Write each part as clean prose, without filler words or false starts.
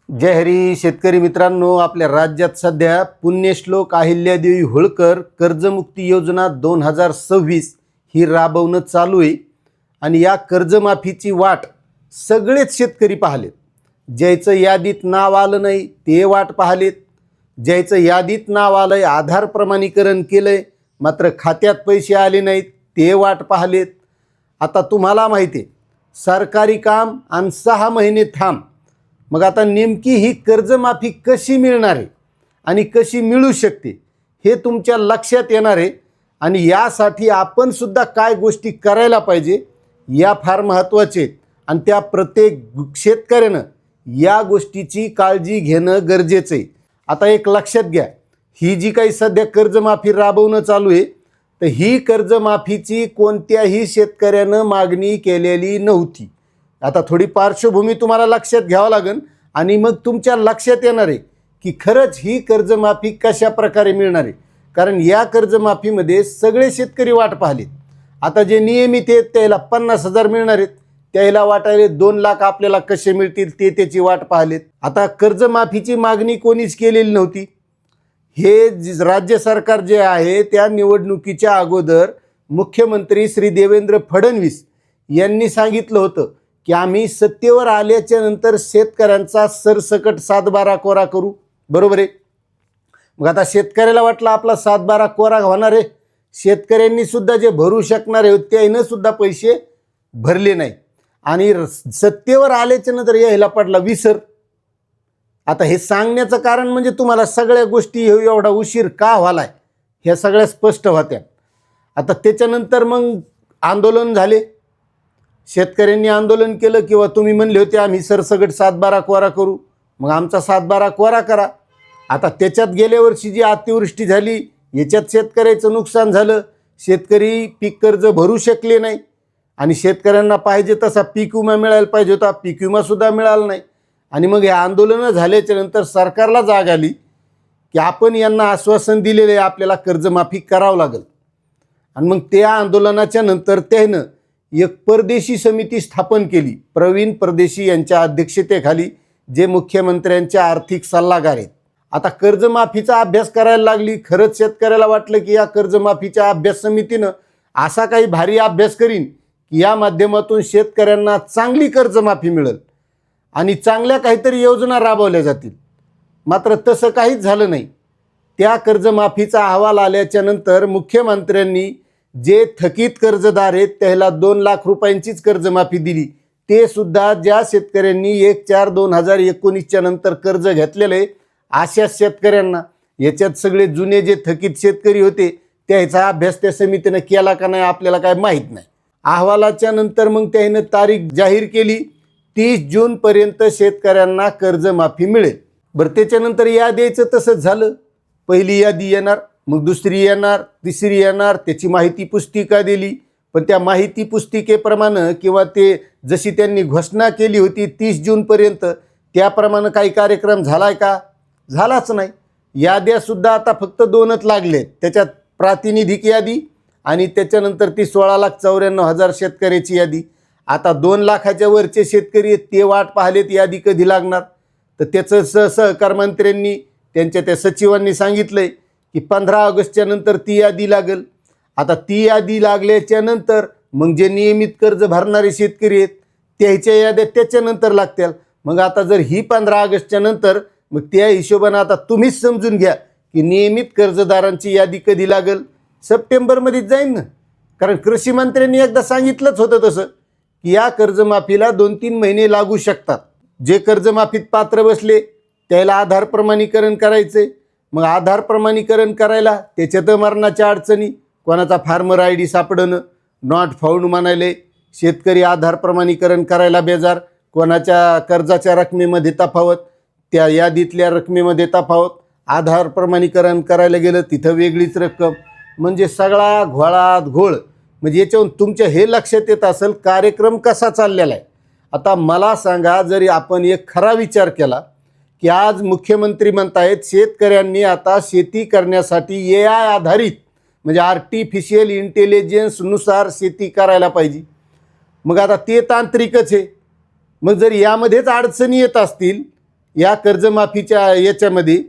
जय हरी शेतकरी मित्रांनो, आपल्या राज्यात सध्या पुण्यश्लोक अहिल्यादेवी होळकर कर्जमुक्ती योजना 2026 ही राबवणं चालू आहे. आणि या कर्जमाफीची वाट सगळेच शेतकरी पाहलेत. ज्याचं यादीत नाव आलं नाही ते वाट पाहलेत, ज्याचं यादीत नाव आलंय आधार प्रमाणीकरण केलंय मात्र खात्यात पैसे आले नाहीत ते वाट पाहलेत. आता तुम्हाला माहिती आहे, सरकारी काम आणि 6 महिने थांब. मग आता नेमकी ही कर्जमाफी कशी मिळणार आहे आणि कशी मिळू शकते हे तुमच्या लक्षात येणार आहे. आणि यासाठी आपण सुद्धा काय गोष्टी करायला पाहिजे या फार महत्त्वाचे आहेत. आणि त्या प्रत्येक शेतकऱ्यानं या गोष्टीची काळजी घेणं गरजेचं आहे. आता एक लक्षात घ्या, ही जी काही सध्या कर्जमाफी राबवणं चालू आहे तर ही कर्जमाफीची कोणत्याही शेतकऱ्यानं मागणी केलेली नव्हती. आता थोडी पार्श्वभूमी तुम्हाला लक्षात घ्यावं लागेल आणि मग तुमच्या लक्षात येणार आहे की खरंच ही कर्जमाफी कशा प्रकारे मिळणार आहे. कारण या कर्जमाफीमध्ये सगळे शेतकरी वाट पाहलेत. आता जे नियमित आहेत त्याला 50,000 मिळणार आहेत, त्याला वाटायले 2 लाख आपल्याला कसे मिळतील ते त्याची वाट पाहलेत. आता कर्जमाफीची मागणी कोणीच केलेली नव्हती. हे राज्य सरकार जे आहे त्या निवडणुकीच्या अगोदर मुख्यमंत्री श्री देवेंद्र फडणवीस यांनी सांगितलं होतं की आम्ही सत्तेवर आल्याच्या नंतर शेतकऱ्यांचा सरसकट 7/12 कोरा करू. बरोबर आहे. मग आता शेतकऱ्याला वाटलं आपला 7/12 कोरा होणार आहे. शेतकऱ्यांनी सुद्धा जे भरू शकणारे होते त्यानं सुद्धा पैसे भरले नाही आणि सत्तेवर आल्याच्या नंतर यायला पडला विसर. आता हे सांगण्याचं कारण म्हणजे तुम्हाला सगळ्या गोष्टी एवढा उशीर का व्हालाय ह्या सगळ्या स्पष्ट होत्या. आता त्याच्यानंतर मग आंदोलन झाले, शेतकऱ्यांनी आंदोलन केलं किंवा तुम्ही म्हणले होते आम्ही सरसकट 7/12 कोरा करू, मग आमचा 7/12 कोरा करा. आता त्याच्यात गेल्या वर्षी जी अतिवृष्टी झाली याच्यात शेतकऱ्याचं नुकसान झालं. शेतकरी पीक कर्ज भरू शकले नाही आणि शेतकऱ्यांना पाहिजे तसा पीक विमा मिळायला पाहिजे होता, पीक विमासुद्धा मिळाला नाही. आणि मग हे आंदोलनं झाल्याच्या नंतर सरकारला जाग आली की आपण यांना आश्वासन दिलेलं आहे आपल्याला कर्जमाफी करावं लागेल. आणि मग त्या आंदोलनाच्या नंतर त्यानं एक परदेशी समिती स्थापन केली, प्रवीण परदेशी यांच्या अध्यक्षतेखाली, जे मुख्यमंत्र्यांचे आर्थिक सल्लागार आहेत. आता कर्जमाफीचा अभ्यास करायला लागली. खरंच शेतकऱ्याला वाटलं की या कर्जमाफीच्या अभ्यास समितीनं असा काही भारी अभ्यास करीन की या माध्यमातून शेतकऱ्यांना चांगली कर्जमाफी मिळेल आणि चांगल्या काहीतरी योजना राबवल्या जातील. मात्र तसं काहीच झालं नाही. त्या कर्जमाफीचा अहवाल आल्याच्या नंतर मुख्यमंत्र्यांनी जे थकीत कर्जदार आहेत त्याला 2 लाख रुपयांचीच कर्जमाफी दिली. ते सुद्धा ज्या शेतकऱ्यांनी 1/4/2019च्या नंतर कर्ज घेतलेलं आहे अशा शेतकऱ्यांना. याच्यात सगळे जुने जे थकीत शेतकरी होते त्याचा अभ्यास त्या समितीनं केला का नाही आपल्याला काय माहीत नाही. अहवालाच्या नंतर मग त्यानं तारीख जाहीर केली, 30 जूनपर्यंत शेतकऱ्यांना कर्जमाफी मिळेल. बरं, त्याच्यानंतर यादी यायचं तसंच झालं. पहिली यादी येणार, मग दुसरी येणार, तिसरी येणार, त्याची माहिती पुस्तिका दिली. पण त्या माहिती पुस्तिकेप्रमाणे किंवा ते जशी त्यांनी घोषणा केली होती 30 जूनपर्यंत त्याप्रमाणे काही कार्यक्रम झालाय का? झालाच नाही. याद्यासुद्धा आता फक्त 2च लागलेत. त्याच्यात प्रातिनिधिक यादी आणि त्याच्यानंतर ती 16,94,000 शेतकऱ्याची यादी. आता 2 लाखाच्या वरचे शेतकरी ते वाट पाहलेत यादी कधी लागणार. तर त्याचं सहकार मंत्र्यांनी त्यांच्या त्या सचिवांनी सांगितलंय की 15 ऑगस्टच्या नंतर ती यादी लागेल. आता ती यादी लागल्याच्या नंतर मग जे नियमित कर्ज भरणारे शेतकरी आहेत त्याच्या याद्या त्याच्यानंतर लागतील. मग आता जर ही 15 ऑगस्टच्या नंतर, मग त्या हिशोबानं आता तुम्हीच समजून घ्या की नियमित कर्जदारांची यादी कधी लागेल. सप्टेंबरमध्येच जाईल ना. कारण कृषी मंत्र्यांनी एकदा सांगितलंच होतं तसं की या कर्जमाफीला 2-3 महिने लागू शकतात. जे कर्जमाफीत पात्र बसले त्याला आधार प्रमाणीकरण करायचे. मग आधार प्रमाणीकरण करायला त्याच्यात मरणाच्या अडचणी, कोणाचा फार्मर ID सापडणं, नॉट फाऊंड म्हणाले, शेतकरी आधार प्रमाणीकरण करायला बेजार, कोणाच्या कर्जाच्या रकमेमध्ये तफावत, त्या यादीतल्या रकमेमध्ये तफावत, आधार प्रमाणीकरण करायला गेलं तिथं वेगळीच रक्कम. म्हणजे सगळा घोळात घोळ. म्हणजे याच्यावरून तुमच्या हे लक्षात येत असेल कार्यक्रम कसा चाललेला आहे. आता मला सांगा, जरी आपण एक खरा विचार केला की आज मुख्यमंत्री म्हणतायत शेतकऱ्यांनी आता शेती करण्यासाठी AI आधारित म्हणजे आर्टिफिशियल इंटेलिजन्सनुसार शेती करायला पाहिजे. मग आता ते तांत्रिकच आहे. मग जर यामध्येच अडचणी येत असतील, या कर्जमाफीच्या याच्यामध्ये,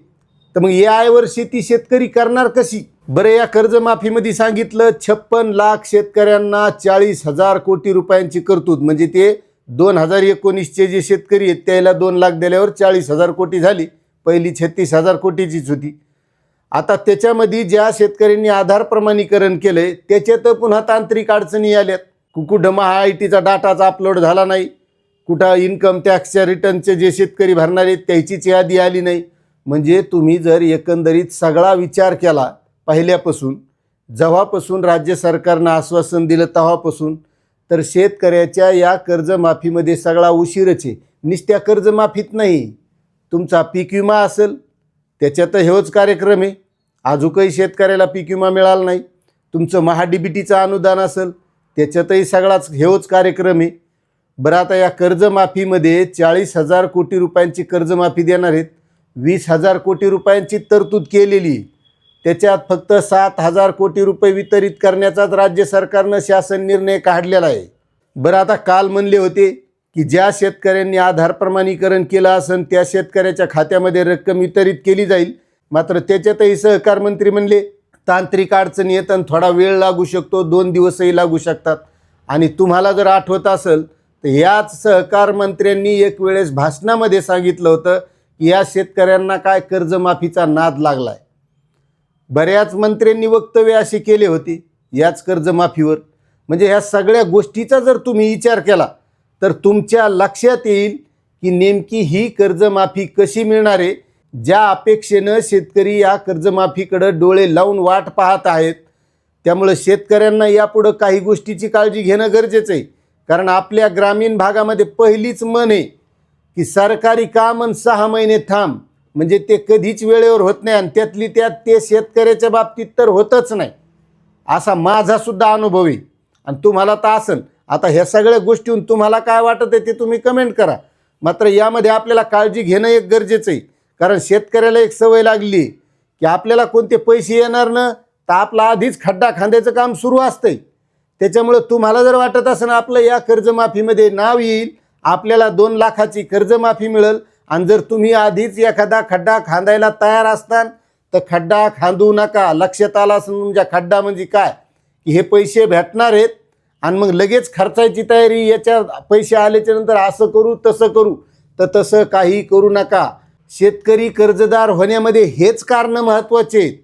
तर मग या आयवर शेती शेतकरी करणार कशी? बरं, या कर्जमाफीमध्ये सांगितलं 56 लाख शेतकऱ्यांना 40,000 कोटी रुपयांची तरतूद, म्हणजे ते 2019चे जे शेतकरी आहेत त्याला 2 लाख दिल्यावर 40,000 कोटी झाली. पहिली 36,000 कोटीचीच होती. आता त्याच्यामध्ये ज्या शेतकऱ्यांनी आधार प्रमाणीकरण केलंय त्याच्यात पुन्हा तांत्रिक अडचणी आल्यात. कुठं महाआयटीचा डाटाचा अपलोड झाला नाही, कुठं इन्कम टॅक्सच्या रिटर्नचे जे शेतकरी भरणार आहेत त्याचीच यादी आली नाही. म्हणजे तुम्ही जर एकंदरीत सगळा विचार केला पहिल्यापासून, जेव्हापासून राज्य सरकारनं आश्वासन दिलं तेव्हापासून, तर शेतकऱ्याच्या या कर्जमाफीमध्ये सगळा उशीरच आहे. नुसत्या कर्जमाफीत नाही, तुमचा पीक विमा असेल त्याच्यात हेच कार्यक्रम आहे, अजूनही शेतकऱ्याला पीक विमा मिळाला नाही. तुमचं महाडीबीटीचं अनुदान असेल त्याच्यातही सगळाच हेच कार्यक्रम आहे. बरं, आता या कर्जमाफीमध्ये 40,000 कोटी रुपयांची कर्जमाफी देणार आहेत. 20,000 कोटी रुपयांची तरतूद केलेली, त्याच्यात फक्त 7,000 कोटी रुपये वितरित करण्याचाच राज्य सरकारनं शासन निर्णय काढलेला आहे. बरं, आता काल म्हणले होते की ज्या शेतकऱ्यांनी आधार प्रमाणीकरण केलं असेल त्या शेतकऱ्याच्या खात्यामध्ये रक्कम वितरित केली जाईल. मात्र त्याच्यातही सहकार मंत्री म्हणले तांत्रिक अडचणी येत आणि थोडा वेळ लागू शकतो, 2 दिवसही लागू शकतात. आणि तुम्हाला जर आठवत असेल तर याच सहकार मंत्र्यांनी एक वेळेस भाषणामध्ये सांगितलं होतं की या शेतकऱ्यांना काय कर्जमाफीचा नाद लागलाय. बऱ्याच मंत्र्यांनी वक्तव्य असे केले होते याच कर्जमाफीवर. म्हणजे ह्या सगळ्या गोष्टीचा जर तुम्ही विचार केला तर तुमच्या लक्षात येईल की नेमकी ही कर्जमाफी कशी मिळणार आहे. ज्या अपेक्षेनं शेतकरी या कर्जमाफीकडं डोळे लावून वाट पाहत आहेत, त्यामुळं शेतकऱ्यांना यापुढं काही गोष्टीची काळजी घेणं गरजेचं आहे. कारण आपल्या ग्रामीण भागामध्ये पहिलीच म्हण आहे की सरकारी काम 6 महिने थांब, म्हणजे ते कधीच वेळेवर होत नाही. आणि त्यातली त्यात ते शेतकऱ्याच्या बाबतीत तर होतच नाही, असा माझासुद्धा अनुभव आहे. आणि तुम्हाला तर असेल. आता ह्या सगळ्या गोष्टीहून तुम्हाला काय वाटत आहे ते तुम्ही कमेंट करा. मात्र यामध्ये आपल्याला काळजी घेणं एक गरजेचं आहे. कारण शेतकऱ्याला एक सवय लागली की आपल्याला कोणते पैसे येणार ना तर आपलं आधीच खड्डा खांद्याचं काम सुरू असतंय. त्याच्यामुळं तुम्हाला जर वाटत असेल आपलं या कर्जमाफीमध्ये नाव येईल, आपल्याला 2 लाखाची कर्जमाफी मिळेल, आणि जर तुम्ही आधीच एखादा खड्डा खांदायला तयार असताल तर खड्डा खांदू नका. लक्षात आलं असेल तुमच्या खड्डा म्हणजे काय, की हे पैसे भेटणार आहेत आणि मग लगेच खर्चायची तयारी, याच्या पैसे आल्याच्या नंतर असं करू तसं करू, तर तसं काही करू नका. शेतकरी कर्जदार होण्यामध्ये हेच कारण महत्त्वाचे आहेत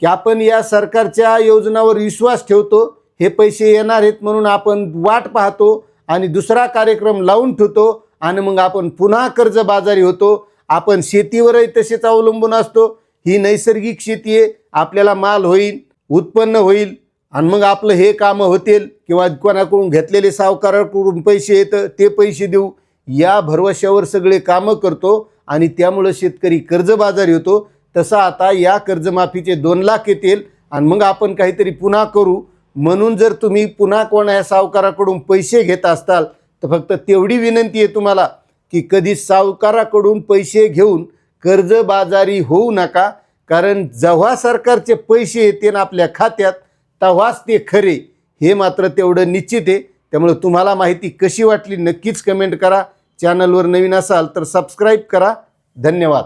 की आपण या सरकारच्या योजनावर विश्वास ठेवतो, हे पैसे येणार आहेत म्हणून आपण वाट पाहतो आणि दुसरा कार्यक्रम लावून ठेवतो आणि मग आपण पुन्हा कर्जबाजारी होतो. आपण शेतीवरही तसेच अवलंबून असतो. ही नैसर्गिक शेती आहे, आपल्याला माल होईल, उत्पन्न होईल आणि मग आपलं हे कामं होतील, किंवा कोणाकडून घेतलेले सावकाराकडून पैसे येतं ते पैसे देऊ, या भरवशावर सगळे कामं करतो आणि त्यामुळं शेतकरी कर्जबाजारी होतो. तसं आता या कर्जमाफीचे 2 लाख येतील आणि मग आपण काहीतरी पुन्हा करू. म्हणून जर तुम्ही पुन्हा कोणा सावकाराकडून पैसे घेत असताल तर फक्त तेवढी विनंती आहे तुम्हाला की कधी सावकाराकडून पैसे घेऊन कर्जबाजारी होऊ नका. कारण जेव्हा सरकारचे पैसे येतील आपल्या खात्यात तेव्हाच ते खरे, हे मात्र तेवढं निश्चित आहे. त्यामुळे तुम्हाला माहिती कशी वाटली नक्कीच कमेंट करा. चॅनलवर नवीन असाल तर सबस्क्राईब करा. धन्यवाद.